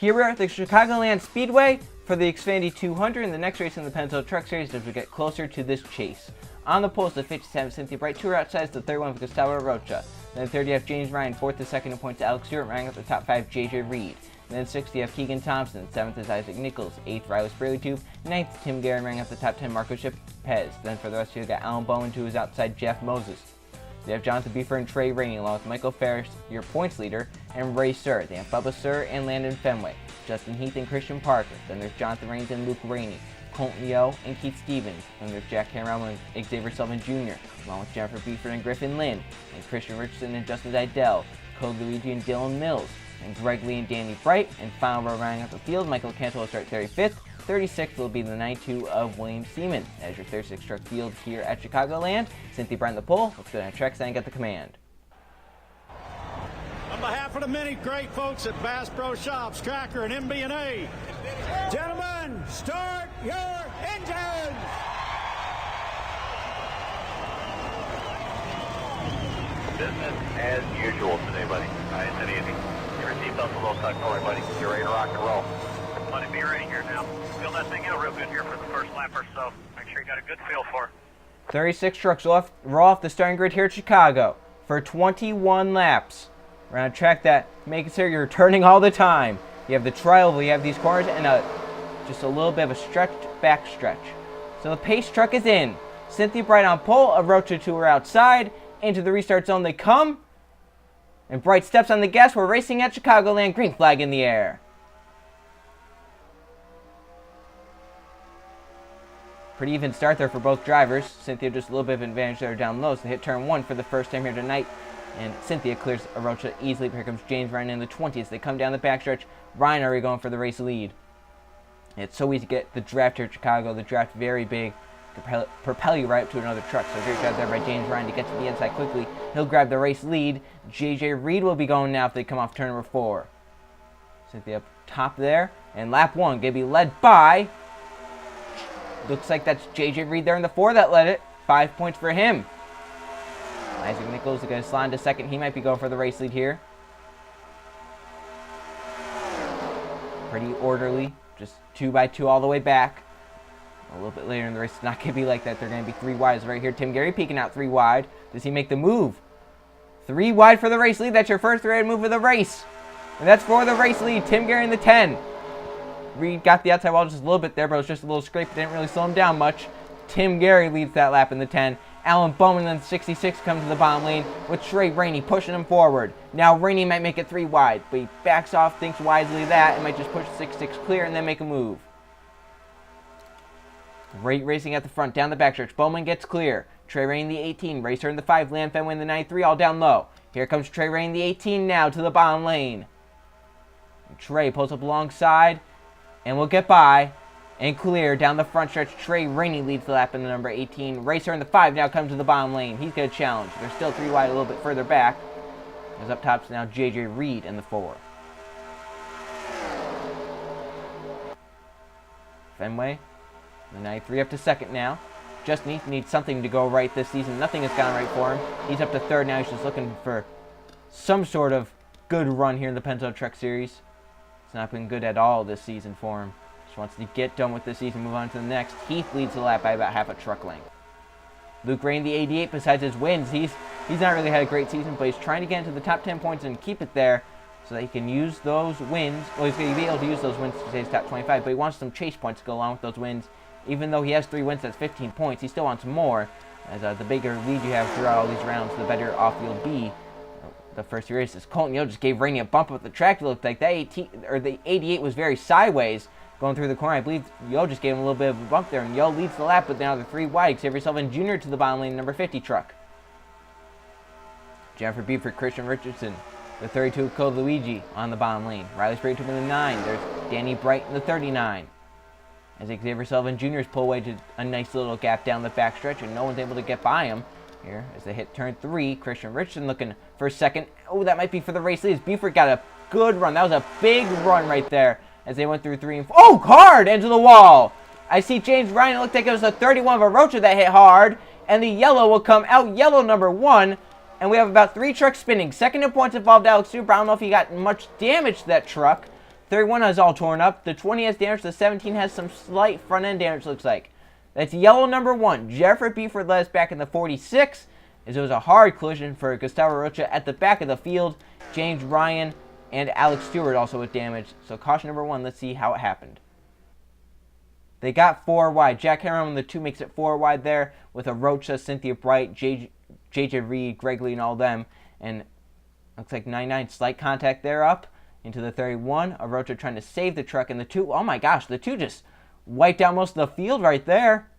Here we are at the Chicagoland Speedway for the Xfinity 200 and the next race in the Pennzoil Truck Series as we get closer to this chase. On the pole is the 57 Cynthia Bright, 2 outside is the third one for Gustavo Rocha. Then 30 you have James Ryan, 4th to 2nd in points Alex Stewart, ranking up the top 5 JJ Reed. Then 6th you have Keegan Thompson, 7th is Isaac Nichols, 8th Riley Sprayly-Tube, 9th Tim Guerin, ranking up the top 10 Marco Pez. Then for the rest of you got Alan Bowman, 2 is outside Jeff Moses. You have Jonathan Beefer and Trey Rainey along with Michael Ferris, your points leader, and Ray Sir. They have Bubba Sir and Landon Fenway, Justin Heath and Christian Parker. Then there's Jonathan Raines and Luke Rainey, Colton Yo and Keith Stevens. Then there's Jack Cameron and Xavier Sullivan Jr., along with Jennifer Beefer and Griffin Lynn, and Christian Richardson and Justin Didell, Code Luigi and Dylan Mills, and Greg Lee and Danny Bright. And final row rounding out the field, Michael Cantor will start 35th. 36th will be the 92 of William Seaman as your 36 truck field here at Chicagoland. Cynthia Bright on the pole. Let's go down to track and get the command. On behalf of the many great folks at Bass Pro Shops, Tracker, and MB&A, gentlemen, start your engines! Business as usual today, buddy. Nice and easy. Your seatbelt's a little tucked forward, buddy. You're ready to rock and roll. Buddy, be ready here now. Feel that thing out real good here for the first lap or so. Make sure you got a good feel for it. 36 trucks roll off the starting grid here at Chicago for 21 laps. We're on a track that makes sure you're turning all the time. You have the tri-oval, you have these corners, and just a little bit of a stretched back stretch. So the pace truck is in. Cynthia Bright on pole, a Rocha to her outside. Into the restart zone they come. And Bright steps on the gas. We're racing at Chicagoland. Green flag in the air. Pretty even start there for both drivers. Cynthia just a little bit of advantage there down low. So they hit turn 1 for the first time here tonight. And Cynthia clears Rocha easily. Here comes James Ryan in the 20s. They come down the backstretch. Ryan already going for the race lead. It's so easy to get the draft here at Chicago. The draft very big. Propel you right up to another truck. So great job there by James Ryan to get to the inside quickly. He'll grab the race lead. JJ Reed will be going now if they come off turn number 4. Cynthia up top there. And lap 1 going to be led by... Looks like that's JJ Reed there in the 4 that led it. 5 points for him. Isaac Nichols is going to slide into second. He might be going for the race lead here. Pretty orderly. Just 2 by 2 all the way back. A little bit later in the race, it's not going to be like that. They're going to be 3 wides right here. Tim Guerin peeking out 3 wide. Does he make the move? 3 wide for the race lead. That's your first 3-wide move of the race. And that's for the race lead. Tim Guerin the 10. Reed got the outside wall just a little bit there, but it was just a little scrape. It didn't really slow him down much. Tim Guerin leads that lap in the 10. Alan Bowman in the 66 comes to the bottom lane with Trey Rainey pushing him forward. Now Rainey might make it 3 wide, but he backs off, thinks wisely that, and might just push 6-6 clear and then make a move. Great racing at the front, down the backstretch. Bowman gets clear. Trey Rainey the 18, Racer in the 5, Land Fenway in the 93, all down low. Here comes Trey Rainey the 18 now to the bottom lane. Trey pulls up alongside and will get by and clear down the front stretch. Trey Rainey leads the lap in the number 18. Racer in the 5 now comes to the bottom lane. He's going to challenge. They're still 3 wide a little bit further back. As up top's now JJ Reed in the 4. Fenway, the 93 up to second now. Justin Heath needs something to go right this season. Nothing has gone right for him. He's up to third now. He's just looking for some sort of good run here in the Pennzoil Truck Series. It's not been good at all this season for him. Just wants to get done with this season, move on to the next. Heath leads the lap by about half a truck length. Luke Rain, the 88, besides his wins, he's not really had a great season, but he's trying to get into the top 10 points and keep it there so that he can use those wins. Well, he's going to be able to use those wins to stay his top 25, but he wants some chase points to go along with those wins. Even though he has 3 wins, that's 15 points, he still wants more, as the bigger lead you have throughout all these rounds, the better off you'll be. The first few races, Colton Yo just gave Rainey a bump up the track. It looked like that the 88 was very sideways going through the corner. I believe Yo just gave him a little bit of a bump there, and Yo leads the lap, but now they're 3 wide. Xavier Sullivan Jr. to the bottom lane, number 50 truck. Jennifer Beefer, Christian Richardson, the 32 of Code Luigi on the bottom lane. Riley Sprayly-Tube in the 9. There's Danny Bright in the 39. As Xavier Sullivan Jr.'s pull away to a nice little gap down the backstretch, and no one's able to get by him. Here, as they hit turn 3, Christian Richardson looking for a second. Oh, that might be for the race lead. Beefer got a good run. That was a big run right there as they went through 3 and 4. Oh, hard into the wall. I see James Ryan. It looked like it was a 31 of Rocha that hit hard. And the yellow will come out. Yellow number 1. And we have about 3 trucks spinning. Second in points involved Alex Stewart. I don't know if he got much damage to that truck. 31 is all torn up. The 20 has damage. The 17 has some slight front end damage, looks like. That's yellow number 1. Jeffrey Beeford led us back in the 46, as it was a hard collision for Gustavo Rocha at the back of the field. James Ryan and Alex Stewart also with damage. So caution number 1, let's see how it happened. They got 4 wide. Jack Henry on the 2 makes it 4 wide there with a Rocha, Cynthia Bright, JJ Reed, Greg Lee, and all them. And looks like 99 slight contact there up into the 31. A Rocha trying to save the truck, and the 2, oh my gosh, the 2 just wiped out most of the field right there.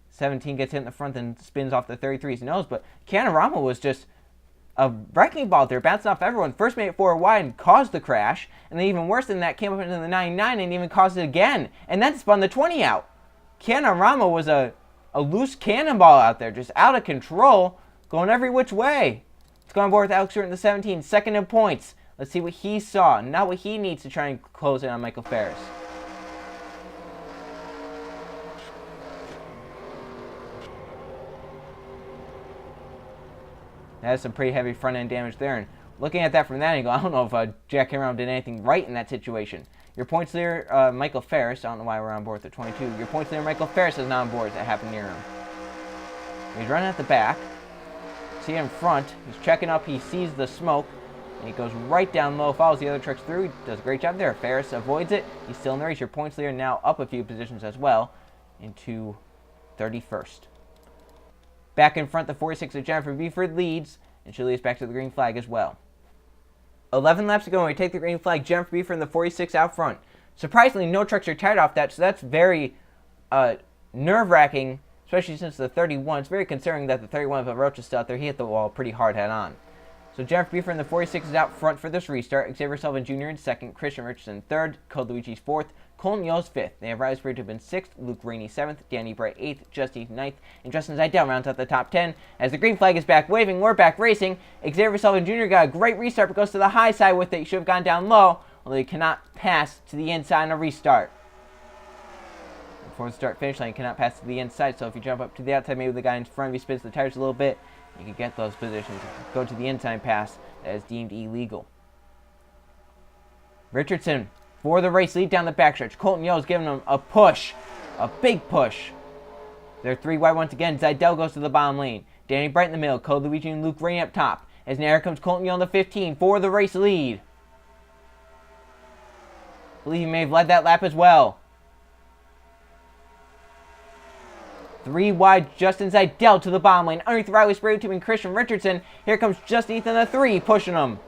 17 gets hit in the front and spins off the 33's nose, but Canorama was just a wrecking ball there, bouncing off everyone. First made it 4 wide and caused the crash, and then even worse than that, came up into the 99 and even caused it again, and then spun the 20 out. Canorama was a loose cannonball out there, just out of control, going every which way. Let's go on board with Alex Stewart in the 17, second in points. Let's see what he saw, not what he needs to try and close in on Michael Ferris. That has some pretty heavy front end damage there, and looking at that from that angle, I don't know if Jack Henry did anything right in that situation. Your points leader, Michael Ferris, I don't know why we're on board with the 22. Your points leader, Michael Ferris, is not on board. That happened near him. He's running at the back. See in front. He's checking up. He sees the smoke, and he goes right down low, follows the other trucks through. He does a great job there. Ferris avoids it. He's still in the race. Your points leader now up a few positions as well into 31st. Back in front, the 46 of Jennifer Beeford leads, and she'll lead us back to the green flag as well. 11 laps to go, and we take the green flag. Jennifer Beeford in the 46 out front. Surprisingly, no trucks are tied off that, so that's very nerve-wracking, especially since the 31. It's very concerning that the 31 of Rocha is still out there. He hit the wall pretty hard head-on. So Jennifer Beeford in the 46 is out front for this restart. Xavier Sullivan Jr. in second, Christian Richardson third, Code Luigi's fourth, Colton Yo's fifth. They have Riley Sprague to have been sixth, Luke Rainey seventh, Danny Bright eighth, Justin ninth, and Justin Zidell rounds out the top 10. As the green flag is back waving, we're back racing. Xavier Sullivan Jr. got a great restart, but goes to the high side with it. He should have gone down low, although he cannot pass to the inside on a restart. Before the start finish line, you cannot pass to the inside, so if you jump up to the outside, maybe the guy in front of you spins the tires a little bit, you can get those positions. Go to the inside pass, that is deemed illegal. Richardson for the race lead down the backstretch. Colton Yo is giving him a push, a big push. They're 3 wide once again. Zidell goes to the bottom lane. Danny Bright in the middle. Code Luigi and Luke Rainey up top. As now here comes Colton Yo on the 15 for the race lead. I believe he may have led that lap as well. 3 wide, Justin Zidell to the bottom lane. Underneath Riley Sprague and Christian Richardson. Here comes Justin Ethan the 3, pushing him.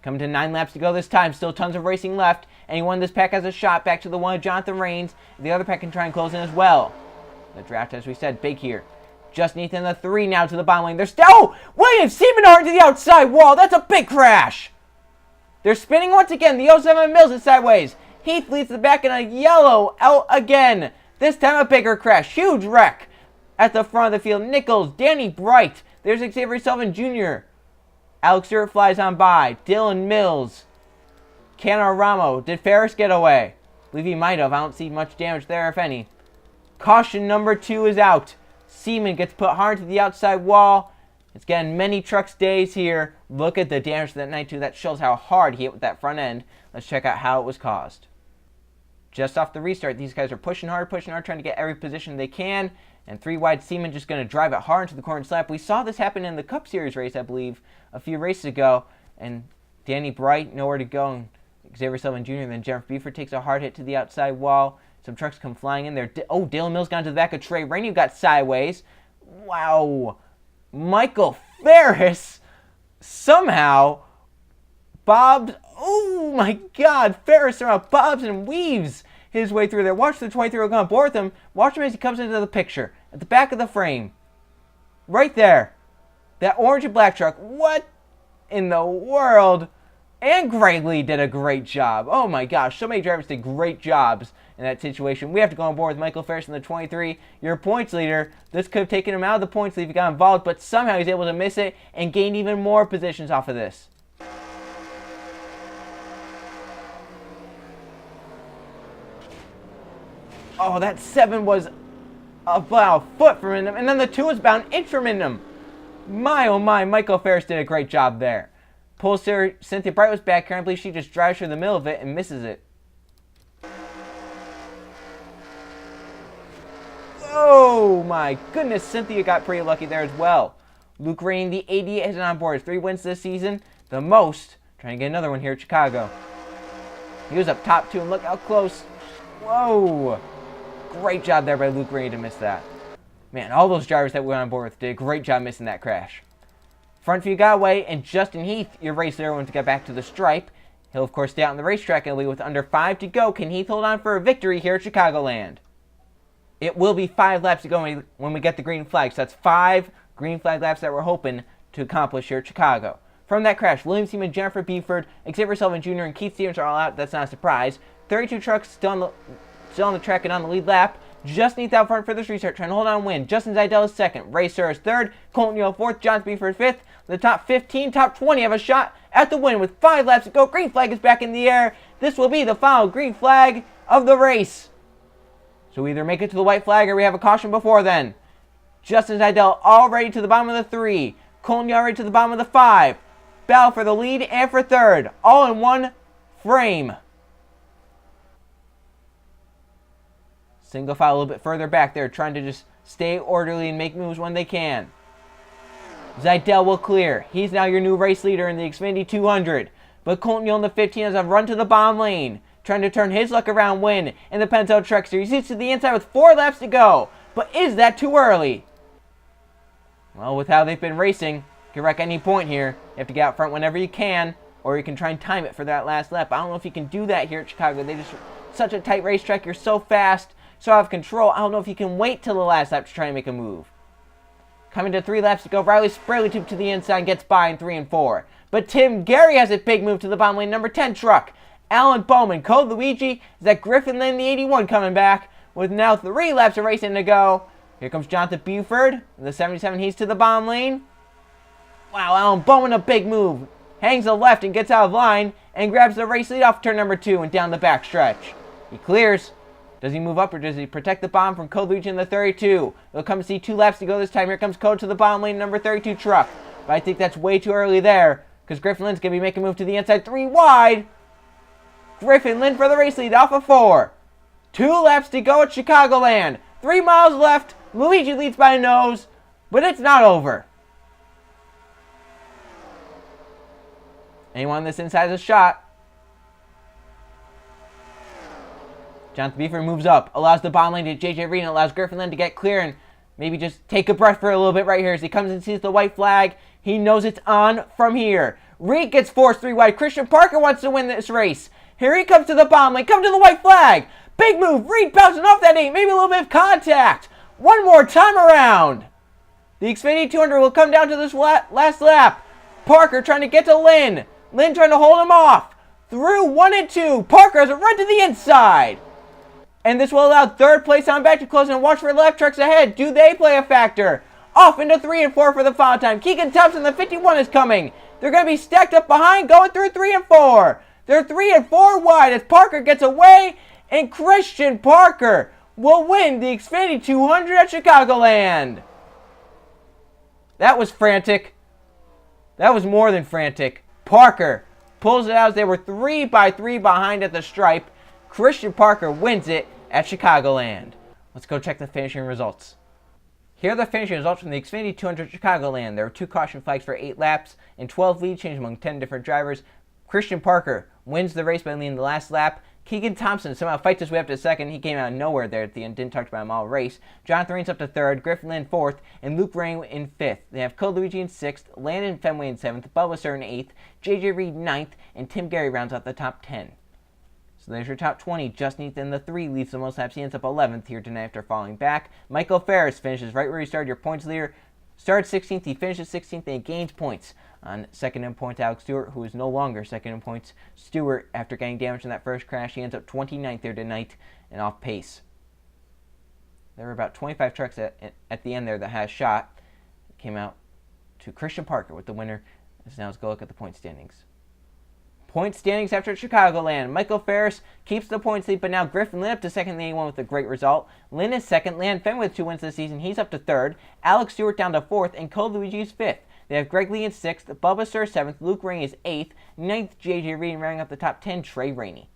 Coming to 9 laps to go this time. Still tons of racing left. Anyone in this pack has a shot back to the one of Jonathan Rains. The other pack can try and close in as well. The draft, as we said, big here. Justin Ethan the 3 now to the bottom lane. They're still... Oh! William Siemenhart to the outside wall. That's a big crash. They're spinning once again. The 07 Mills is sideways. Heath leads the back in a yellow out again. This time a bigger crash. Huge wreck at the front of the field. Nichols, Danny Bright. There's Xavier Sullivan Jr. Alex Stewart flies on by. Dylan Mills. Canorama. Did Ferris get away? I believe he might have. I don't see much damage there, if any. Caution number 2 is out. Seaman gets put hard to the outside wall. It's getting many trucks days here. Look at the damage to that 92. That shows how hard he hit with that front end. Let's check out how it was caused. Just off the restart, these guys are pushing hard, trying to get every position they can. And 3 wide Seaman just going to drive it hard into the corner slap. We saw this happen in the Cup Series race, I believe, a few races ago. And Danny Bright, nowhere to go. And Xavier Sullivan Jr. and then Jennifer Beeford takes a hard hit to the outside wall. Some trucks come flying in there. Oh, Dylan Mills gone to the back of Trey Rainey, got sideways. Wow. Michael Ferris somehow bobs. Oh my God. Ferris somehow bobs and weaves his way through there. Watch the 23 go on board with him. Watch him as he comes into the picture at the back of the frame. Right there. That orange and black truck. What in the world? And Greg Lee did a great job. Oh my gosh, so many drivers did great jobs in that situation. We have to go on board with Michael Ferris in the 23. Your points leader. This could have taken him out of the points lead if he got involved, but somehow he's able to miss it and gain even more positions off of this. Oh, that 7 was about a foot from him, and then the 2 was about an inch from him. My, oh my, Michael Ferris did a great job there. Pole star Cynthia Bright was back here. I believe she just drives through the middle of it and misses it. Oh my goodness, Cynthia got pretty lucky there as well. Luke Rain, the 88, has on board 3 wins this season, the most. Trying to get another one here at Chicago. He was up top too, and look how close. Whoa! Great job there by Luke Rain to miss that. Man, all those drivers that we went on board with did a great job missing that crash. Front view got away, and Justin Heath, your race leader, went to get back to the stripe. He'll, of course, stay out on the racetrack and lead with under 5 to go. Can Heath hold on for a victory here at Chicagoland? It will be 5 laps to go when we get the green flag. So that's 5 green flag laps that we're hoping to accomplish here at Chicago. From that crash, William Seaman, Jennifer Buford, Xavier Sullivan Jr., and Keith Stevens are all out. That's not a surprise. 32 trucks still on the track and on the lead lap. Just Heath out front for this restart, trying to hold on and win. Justin Zeidel is second. Ray Sir is third. Colton Neal fourth. John Buford fifth. The top 15, top 20 have a shot at the win with 5 laps to go. Green flag is back in the air. This will be the final green flag of the race. So we either make it to the white flag or we have a caution before then. Justin Zeidel already to the bottom of the 3. Colton already to the bottom of the 5. Battle for the lead and for third. All in one frame. Single file a little bit further back there, trying to just stay orderly and make moves when they can. Zeidel will clear. He's now your new race leader in the Xfinity 200. But Colton Yule in the 15 has a run to the bottom lane, trying to turn his luck around, win in the Pennzoil Truck Series. He's to the inside with 4 laps to go. But is that too early? Well, with how they've been racing, you can wreck any point here. You have to get out front whenever you can, or you can try and time it for that last lap. I don't know if you can do that here at Chicago. They just such a tight racetrack. You're so fast, so out of control. I don't know if you can wait till the last lap to try and make a move. Coming to 3 laps to go, Riley Spraley to the inside and gets by in 3 and 4. But Tim Gary has a big move to the bottom lane, number 10 truck. Alan Bowman, Code Luigi, is that Griffin Lynn, the 81, coming back with now 3 laps of racing to go. Here comes Jonathan Buford, the 77, he's to the bottom lane. Wow, Alan Bowman, a big move. Hangs the left and gets out of line and grabs the race lead off turn number 2 and down the back stretch. He clears. Does he move up or does he protect the bottom from Code Luigi in the 32? They'll come see 2 laps to go this time. Here comes Code to the bottom lane, number 32 truck. But I think that's way too early there because Griffin Lynn's going to be making a move to the inside. 3 wide. Griffin Lynn for the race lead off of 4. 2 laps to go at Chicagoland. 3 miles left. Luigi leads by a nose, but it's not over. Anyone on this inside has a shot. Jonathan Buford moves up, allows the bottom lane to JJ Reed, and allows Griffin Lynn to get clear and maybe just take a breath for a little bit right here as he comes and sees the white flag. He knows it's on from here. Reed gets forced 3 wide. Christian Parker wants to win this race. Here he comes to the bottom lane. Come to the white flag. Big move. Reed bouncing off that 8. Maybe a little bit of contact. One more time around. The Xfinity 200 will come down to this last lap. Parker trying to get to Lynn. Lynn trying to hold him off. Through 1 and 2. Parker has a run to the inside. And this will allow 3rd place on back to close and watch for left trucks ahead. Do they play a factor? Off into 3 and 4 for the final time. Keegan Thompson, the 51, is coming. They're going to be stacked up behind, going through 3 and 4. They're 3 and 4 wide as Parker gets away. And Christian Parker will win the Xfinity 200 at Chicagoland. That was frantic. That was more than frantic. Parker pulls it out as they were 3 by 3 behind at the stripe. Christian Parker wins it at Chicagoland. Let's go check the finishing results. Here are the finishing results from the Xfinity 200 Chicagoland. There were 2 caution flags for 8 laps and 12 lead changes among 10 different drivers. Christian Parker wins the race by leading the last lap. Keegan Thompson somehow fights his way up to 2nd. He came out of nowhere there at the end. Didn't talk about him all race. Jonathan Rains up to 3rd. Griffin Lynn 4th. And Luke Rain in 5th. They have Code Luigi in 6th. Landon Fenway in 7th. Bubba Sir in 8th. JJ Reed 9th. And Tim Gary rounds out the top 10. So there's your top 20. Justin Heath in the 3 leads the most laps. He ends up 11th here tonight after falling back. Michael Ferris finishes right where he started, your points leader. Starts 16th. He finishes 16th and he gains points on 2nd in points. Alex Stewart, who is no longer 2nd in points. Stewart, after getting damaged in that first crash, he ends up 29th there tonight and off pace. There were about 25 trucks at the end there that had a shot. It came out to Christian Parker with the winner. So now let's go look at the point standings. Point standings after Chicagoland. Michael Ferris keeps the points lead, but now Griffin Lynn up to 2nd in the 81 with a great result. Lynn is 2nd. Landon Fenway with 2 wins this season. He's up to 3rd. Alex Stewart down to 4th, and Cole Luigi is 5th. They have Greg Lee in 6th, Bubba Sir 7th, Luke Rainey is 8th, 9th J.J. Reed, and rounding up the top 10, Trey Rainey.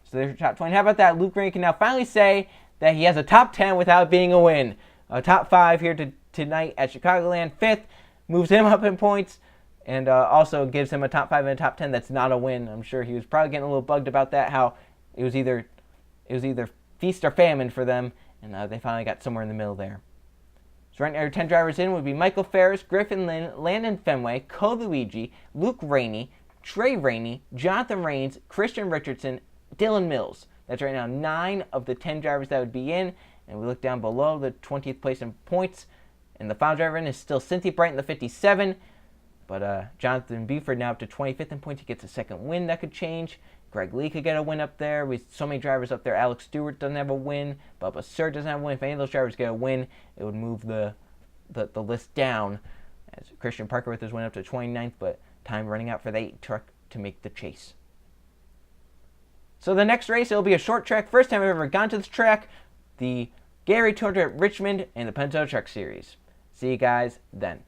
So there's your top 20. How about that? Luke Rainey can now finally say that he has a top 10 without being a win. A top 5 here tonight at Chicagoland. 5th moves him up in points, and also gives him a top 5 and a top 10 that's not a win. I'm sure he was probably getting a little bugged about that, how it was either feast or famine for them, and they finally got somewhere in the middle there. So right now, your 10 drivers in would be Michael Ferris, Griffin Lynn, Landon Fenway, Cole Luigi, Luke Rainey, Trey Rainey, Jonathan Rains, Christian Richardson, Dylan Mills. That's right now 9 of the 10 drivers that would be in. And we look down below, the 20th place in points. And the final driver in is still Cynthia Bright in the 57. But Jonathan Buford now up to 25th in points. He gets a second win. That could change. Greg Lee could get a win up there. With so many drivers up there. Alex Stewart doesn't have a win. Bubba Sir doesn't have a win. If any of those drivers get a win, it would move the list down. As Christian Parker with his win up to 29th. But time running out for the 8 truck to make the chase. So the next race, it'll be a short track. First time I've ever gone to this track. The Gary 200 at Richmond in the Pennzoil Truck Series. See you guys then.